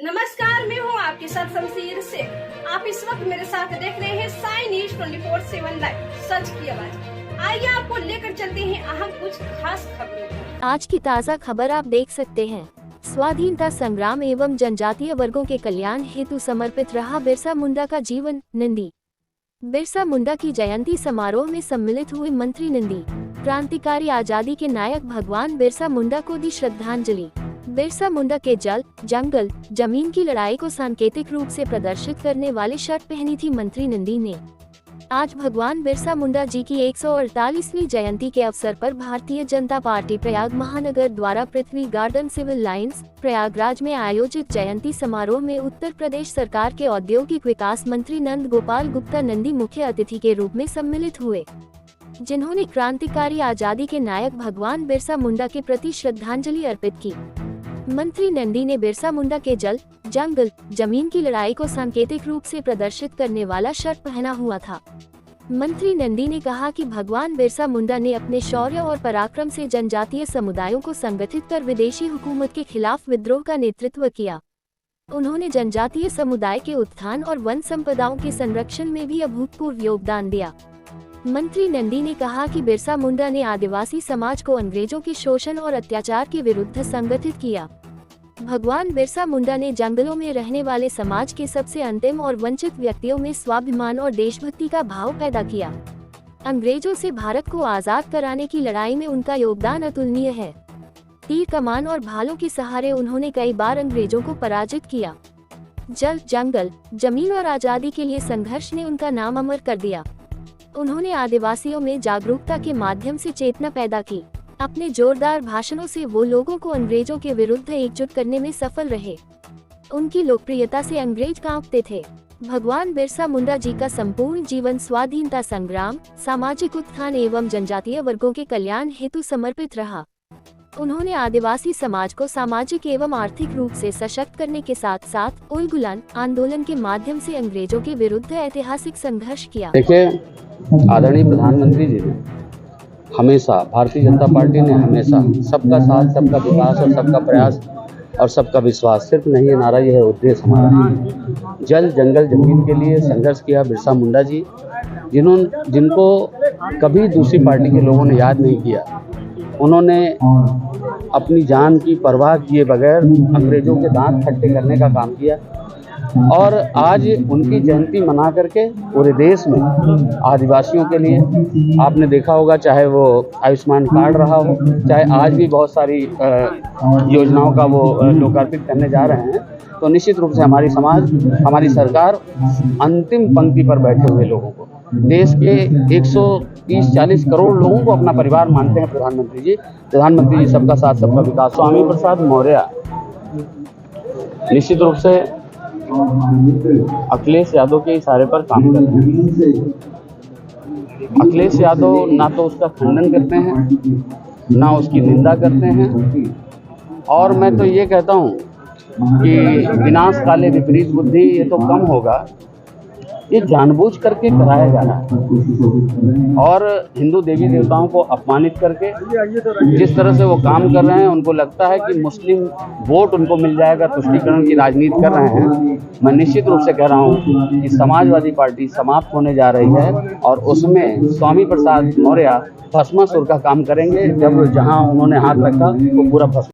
नमस्कार, मैं हूँ आपके साथ शमशीर शेख। आप इस वक्त मेरे साथ देख रहे हैं साई न्यूज 24/7 लाइव, सच की आवाज। आइए आपको लेकर चलते हैं अहम कुछ खास खबरों को। आज की ताज़ा खबर आप देख सकते हैं। स्वाधीनता संग्राम एवं जनजातीय वर्गों के कल्याण हेतु समर्पित रहा बिरसा मुंडा का जीवन। नंदी बिरसा मुंडा की जयंती समारोह में सम्मिलित हुए मंत्री नंदी क्रांतिकारी आजादी के नायक भगवान बिरसा मुंडा को दी श्रद्धांजलि। बिरसा मुंडा के जल, जंगल, जमीन की लड़ाई को सांकेतिक रूप से प्रदर्शित करने वाली शर्ट पहनी थी मंत्री नंदी ने। आज भगवान बिरसा मुंडा जी की 148वीं जयंती के अवसर पर भारतीय जनता पार्टी प्रयाग महानगर द्वारा पृथ्वी गार्डन सिविल लाइंस प्रयागराज में आयोजित जयंती समारोह में उत्तर प्रदेश सरकार के औद्योगिक विकास मंत्री नंद गोपाल गुप्ता नंदी मुख्य अतिथि के रूप में सम्मिलित हुए, जिन्होंने क्रांतिकारी आजादी के नायक भगवान बिरसा मुंडा के प्रति श्रद्धांजलि अर्पित की। मंत्री नंदी ने बिरसा मुंडा के जल, जंगल, जमीन की लड़ाई को सांकेतिक रूप से प्रदर्शित करने वाला शर्ट पहना हुआ था। मंत्री नंदी ने कहा कि भगवान बिरसा मुंडा ने अपने शौर्य और पराक्रम से जनजातीय समुदायों को संगठित कर विदेशी हुकूमत के खिलाफ विद्रोह का नेतृत्व किया। उन्होंने जनजातीय समुदाय के उत्थान और वन संपदाओं के संरक्षण में भी अभूतपूर्व योगदान दिया। मंत्री नंदी ने कहा कि बिरसा मुंडा ने आदिवासी समाज को अंग्रेजों के शोषण और अत्याचार के विरुद्ध संगठित किया। भगवान बिरसा मुंडा ने जंगलों में रहने वाले समाज के सबसे अंतिम और वंचित व्यक्तियों में स्वाभिमान और देशभक्ति का भाव पैदा किया। अंग्रेजों से भारत को आजाद कराने की लड़ाई में उनका योगदान अतुलनीय है। तीर कमान और भालों के सहारे उन्होंने कई बार अंग्रेजों को पराजित किया। जल, जंगल, जमीन और आजादी के लिए संघर्ष ने उनका नाम अमर कर दिया। उन्होंने आदिवासियों में जागरूकता के माध्यम से चेतना पैदा की। अपने जोरदार भाषणों से वो लोगों को अंग्रेजों के विरुद्ध एकजुट करने में सफल रहे। उनकी लोकप्रियता से अंग्रेज कांपते थे। भगवान बिरसा मुंडा जी का संपूर्ण जीवन स्वाधीनता संग्राम, सामाजिक उत्थान एवं जनजातीय वर्गों के कल्याण हेतु समर्पित रहा। उन्होंने आदिवासी समाज को सामाजिक एवं आर्थिक रूप से सशक्त करने के साथ साथ उलगुलान आंदोलन के माध्यम से अंग्रेजों के विरुद्ध ऐतिहासिक संघर्ष किया। देखिए, आदरणीय प्रधानमंत्री जी ने हमेशा, भारतीय जनता पार्टी ने हमेशा सबका साथ, सबका विकास और सबका प्रयास और सबका विश्वास, सिर्फ नहीं ये नारा, ये है उद्देश्य हमारा। जल, जंगल, जमीन के लिए संघर्ष किया बिरसा मुंडा जी, जिनको कभी दूसरी पार्टी के लोगों ने याद नहीं किया। उन्होंने अपनी जान की परवाह किए बगैर अंग्रेजों के दांत खट्टे करने का काम किया और आज उनकी जयंती मना करके पूरे देश में आदिवासियों के लिए, आपने देखा होगा, चाहे वो आयुष्मान कार्ड रहा हो, चाहे आज भी बहुत सारी योजनाओं का वो लोकार्पित करने जा रहे हैं, तो निश्चित रूप से हमारी समाज, हमारी सरकार अंतिम पंक्ति पर बैठे हुए लोगों को, देश के 130-140 करोड़ लोगों को अपना परिवार मानते हैं प्रधानमंत्री जी सबका साथ, सबका विकास। स्वामी प्रसाद मौर्य निश्चित रूप से अखिलेश यादव के इशारे पर काम करते हैं। अखिलेश यादव ना तो उसका खंडन करते हैं, ना उसकी निंदा करते हैं, और मैं तो ये कहता हूँ कि विनाश काले विपरीत बुद्धि, ये तो कम होगा, ये जानबूझ करके कराया जा रहा है। और हिंदू देवी देवताओं को अपमानित करके जिस तरह से वो काम कर रहे हैं, उनको लगता है कि मुस्लिम वोट उनको मिल जाएगा, तुष्टीकरण की राजनीति कर रहे हैं। मैं निश्चित रूप से कह रहा हूँ कि समाजवादी पार्टी समाप्त होने जा रही है और उसमें स्वामी प्रसाद मौर्य भस्मासुर का काम करेंगे। जब जहाँ उन्होंने हाथ रखा वो पूरा भस्म